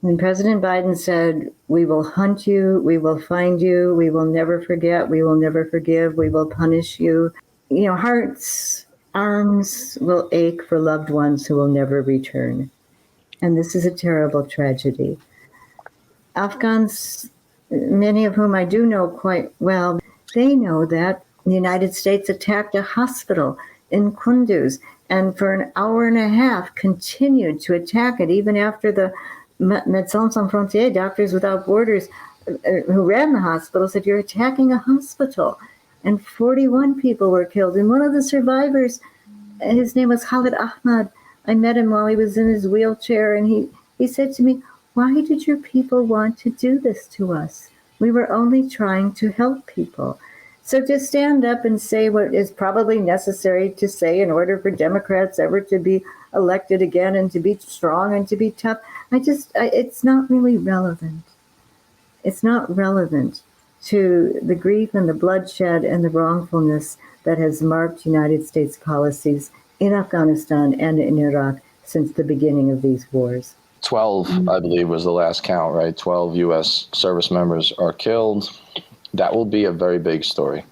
And President Biden said, we will hunt you, we will find you, we will never forget, we will never forgive, we will punish you. Hearts, arms will ache for loved ones who will never return. And this is a terrible tragedy. Afghans, many of whom I do know quite well, they know that the United States attacked a hospital in Kunduz and for an hour and a half continued to attack it, even after the Médecins Sans Frontières, Doctors Without Borders, who ran the hospital, said, you're attacking a hospital. And 41 people were killed. And one of the survivors, his name was Khalid Ahmad. I met him while he was in his wheelchair, and he said to me, why did your people want to do this to us? We were only trying to help people. So to stand up and say what is probably necessary to say in order for Democrats ever to be elected again and to be strong and to be tough, it's not really relevant. It's not relevant to the grief and the bloodshed and the wrongfulness that has marked United States policies in Afghanistan and in Iraq since the beginning of these wars. 12, I believe, was the last count, right? 12 U.S. service members are killed. That will be a very big story.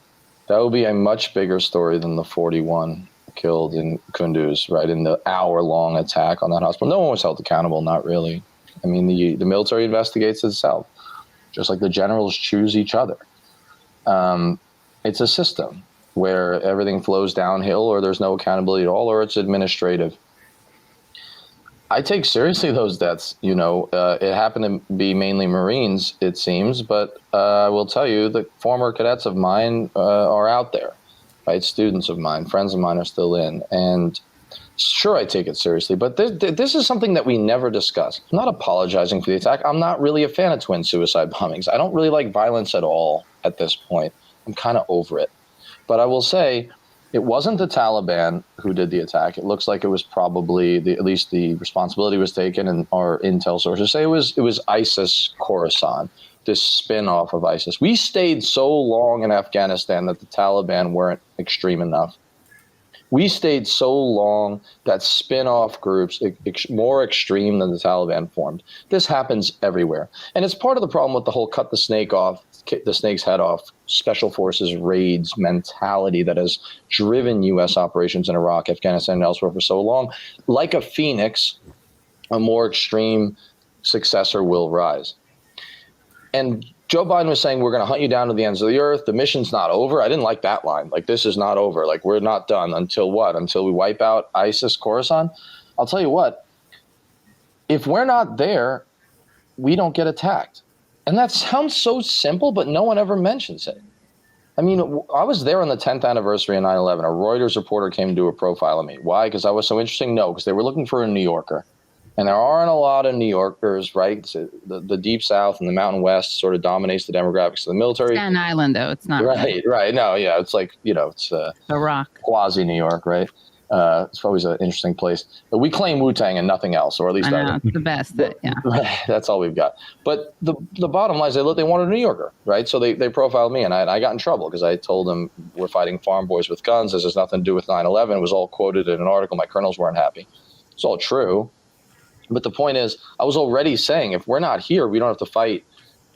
That will be a much bigger story than the 41 killed in Kunduz, right, in the hour-long attack on that hospital. No one was held accountable, not really. I mean, the military investigates itself, just like the generals choose each other. It's a system where everything flows downhill, or there's no accountability at all, or it's administrative. I take seriously those deaths. It happened to be mainly Marines, it seems, but I will tell you that former cadets of mine are out there, right? Students of mine, friends of mine are still in. And sure, I take it seriously, but this is something that we never discuss. I'm not apologizing for the attack. I'm not really a fan of twin suicide bombings. I don't really like violence at all at this point. I'm kind of over it. But I will say, it wasn't the Taliban who did the attack. It looks like it was probably, at least the responsibility was taken, and our intel sources say it was ISIS Khorasan, this spin-off of ISIS. We stayed so long in Afghanistan that the Taliban weren't extreme enough. We stayed so long that spin-off groups, more extreme than the Taliban, formed. This happens everywhere. And it's part of the problem with the whole cut the snake's head off, special forces raids mentality that has driven U.S. operations in Iraq, Afghanistan, and elsewhere for so long. Like a phoenix, a more extreme successor will rise. And Joe Biden was saying, we're going to hunt you down to the ends of the earth. The mission's not over. I didn't like that line. Like, this is not over. Like, we're not done until what? Until we wipe out ISIS Khorasan? I'll tell you what, if we're not there, we don't get attacked. And that sounds so simple, but no one ever mentions it. I mean, I was there on the 10th anniversary of 9/11. A Reuters reporter came to do a profile of me. Why? Because I was so interesting? No, because they were looking for a New Yorker. And there aren't a lot of New Yorkers, right? The Deep South and the Mountain West sort of dominates the demographics of the military. Staten Island, though. It's not. Right. No, yeah. It's like, it's Iraq. Quasi New York, right? It's always an interesting place. But we claim Wu-Tang and nothing else, or at least I know, it's the best. Yeah. That's all we've got. But the bottom line is they wanted a New Yorker, right? So they profiled me, and I got in trouble because I told them we're fighting farm boys with guns. This has nothing to do with 9/11. It was all quoted in an article. My colonels weren't happy. It's all true. But the point is, I was already saying, if we're not here, we don't have to fight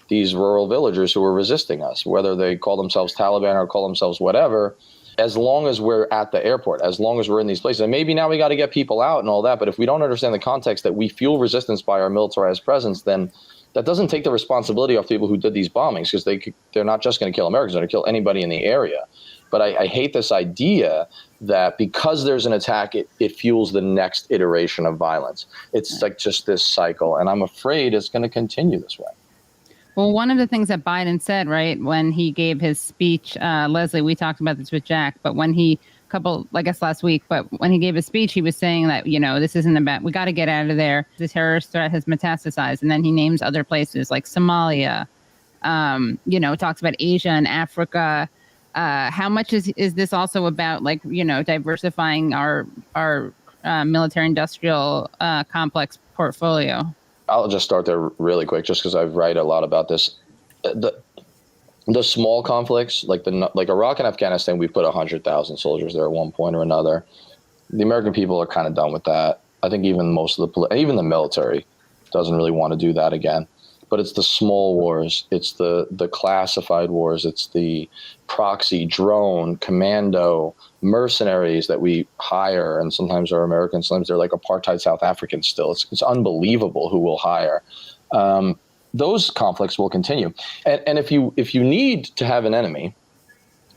these rural villagers who are resisting us, whether they call themselves Taliban or call themselves whatever, as long as we're at the airport, as long as we're in these places. And maybe now we got to get people out and all that, but if we don't understand the context that we fuel resistance by our militarized presence, then that doesn't take the responsibility off people who did these bombings, because they're not just going to kill Americans, they're going to kill anybody in the area. But I hate this idea that because there's an attack, it fuels the next iteration of violence. It's like just this cycle, and I'm afraid it's going to continue this way. Well, one of the things that Biden said, right, when he gave his speech, Leslie, we talked about this with Jack, but when last week, but when he gave his speech, he was saying that, this isn't about, we got to get out of there. The terrorist threat has metastasized. And then he names other places like Somalia, talks about Asia and Africa. How much is this also about, diversifying our military industrial complex portfolio? I'll just start there really quick, just because I write a lot about this. The small conflicts, like Iraq and Afghanistan, we put 100,000 soldiers there at one point or another. The American people are kind of done with that. I think even most of even the military doesn't really want to do that again. But it's the small wars, it's the classified wars, it's the proxy, drone, commando, mercenaries that we hire, and sometimes are Americans, sometimes they're like apartheid South Africans still. It's unbelievable who we'll hire. Those conflicts will continue. And if you need to have an enemy,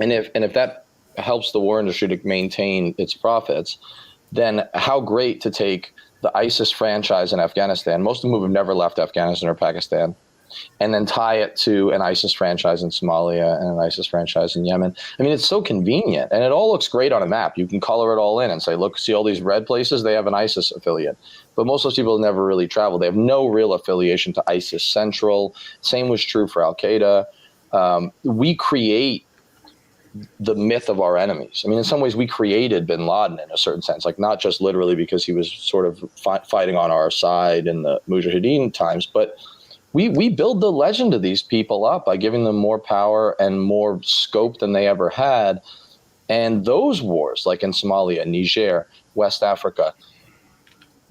and if that helps the war industry to maintain its profits, then how great to take the ISIS franchise in Afghanistan, most of them have never left Afghanistan or Pakistan, and then tie it to an ISIS franchise in Somalia and an ISIS franchise in Yemen. I mean, it's so convenient, and it all looks great on a map. You can color it all in and say, look, see all these red places? They have an ISIS affiliate. But most of those people have never really traveled. They have no real affiliation to ISIS Central. Same was true for Al-Qaeda. We create the myth of our enemies. I mean, in some ways, we created bin Laden in a certain sense, like not just literally because he was sort of fighting on our side in the Mujahideen times, but we build the legend of these people up by giving them more power and more scope than they ever had. And those wars, like in Somalia, Niger, West Africa,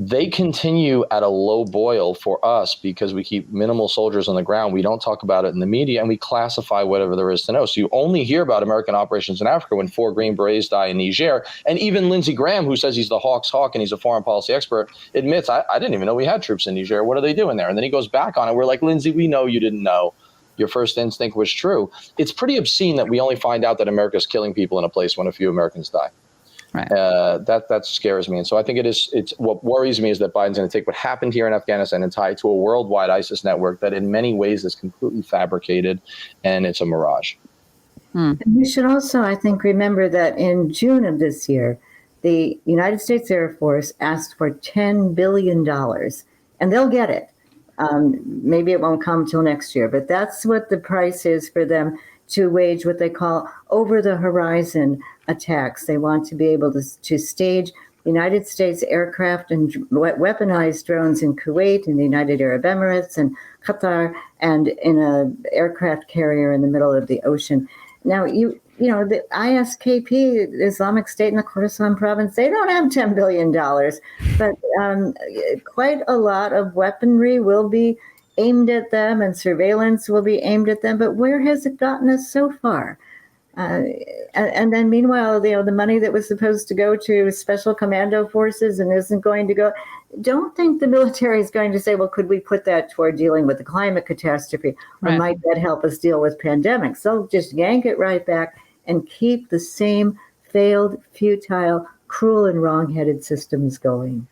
they continue at a low boil for us because we keep minimal soldiers on the ground. We don't talk about it in the media, and we classify whatever there is to know. So you only hear about American operations in Africa when 4 Green Berets die in Niger. And even Lindsey Graham, who says he's the Hawk's Hawk and he's a foreign policy expert, admits, I didn't even know we had troops in Niger. What are they doing there? And then he goes back on it. We're like, Lindsey, we know you didn't know. Your first instinct was true. It's pretty obscene that we only find out that America's killing people in a place when a few Americans die. Right. That scares me. And so I think it's what worries me is that Biden's going to take what happened here in Afghanistan and tie it to a worldwide ISIS network that in many ways is completely fabricated, and it's a mirage. And we should also, I think, remember that in June of this year, the United States Air Force asked for $10 billion, and they'll get it. Maybe it won't come till next year, but that's what the price is for them to wage what they call over-the-horizon attacks. They want to be able to stage United States aircraft and weaponized drones in Kuwait and the United Arab Emirates and Qatar and in an aircraft carrier in the middle of the ocean. Now, you know, the ISKP, the Islamic State in the Khorasan province, they don't have $10 billion, but quite a lot of weaponry will be aimed at them and surveillance will be aimed at them. But where has it gotten us so far? And then meanwhile, you know, the money that was supposed to go to special commando forces and isn't going to go. Don't think the military is going to say, well, could we put that toward dealing with the climate catastrophe? Or might that help us deal with pandemics? They'll just yank it right back and keep the same failed, futile, cruel, and wrong-headed systems going.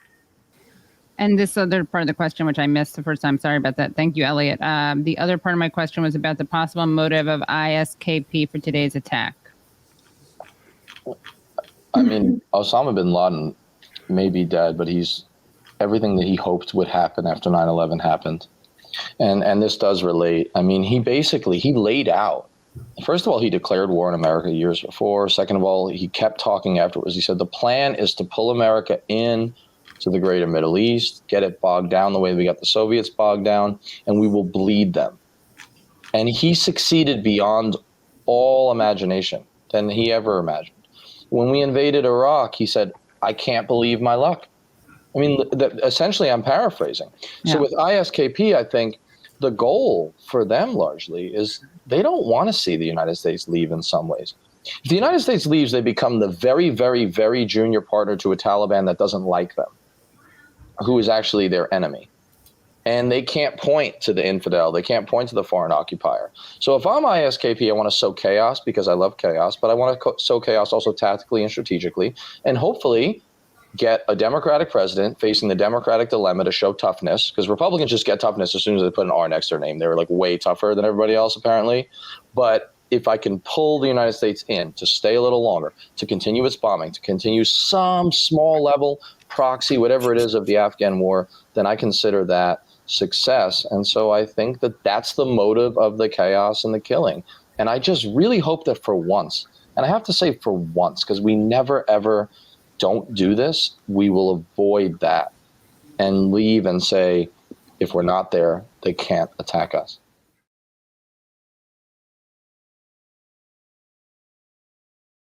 And this other part of the question, which I missed the first time, sorry about that. Thank you, Elliot. The other part of my question was about the possible motive of ISKP for today's attack. I mean, Osama bin Laden may be dead, but everything that he hoped would happen after 9/11 happened. And this does relate. I mean, he laid out. First of all, he declared war on America years before. Second of all, he kept talking afterwards. He said, the plan is to pull America in to the greater Middle East, get it bogged down the way we got the Soviets bogged down, and we will bleed them. And he succeeded beyond all imagination than he ever imagined. When we invaded Iraq, he said, I can't believe my luck. I mean, essentially, I'm paraphrasing. Yeah. So with ISKP, I think the goal for them largely is they don't want to see the United States leave in some ways. If the United States leaves, they become the very, very, very junior partner to a Taliban that doesn't like them, who is actually their enemy. And they can't point to the infidel. They can't point to the foreign occupier. So if I'm ISKP, I want to sow chaos because I love chaos, but I want to sow chaos also tactically and strategically, and hopefully get a Democratic president facing the Democratic dilemma to show toughness, because Republicans just get toughness as soon as they put an R next to their name. They were like way tougher than everybody else, apparently. But if I can pull the United States in to stay a little longer, to continue its bombing, to continue some small level proxy, whatever it is, of the Afghan war, then I consider that success. And so I think that that's the motive of the chaos and the killing. And I just really hope that for once, and I have to say for once, because we never, ever don't do this, we will avoid that and leave and say, if we're not there, they can't attack us.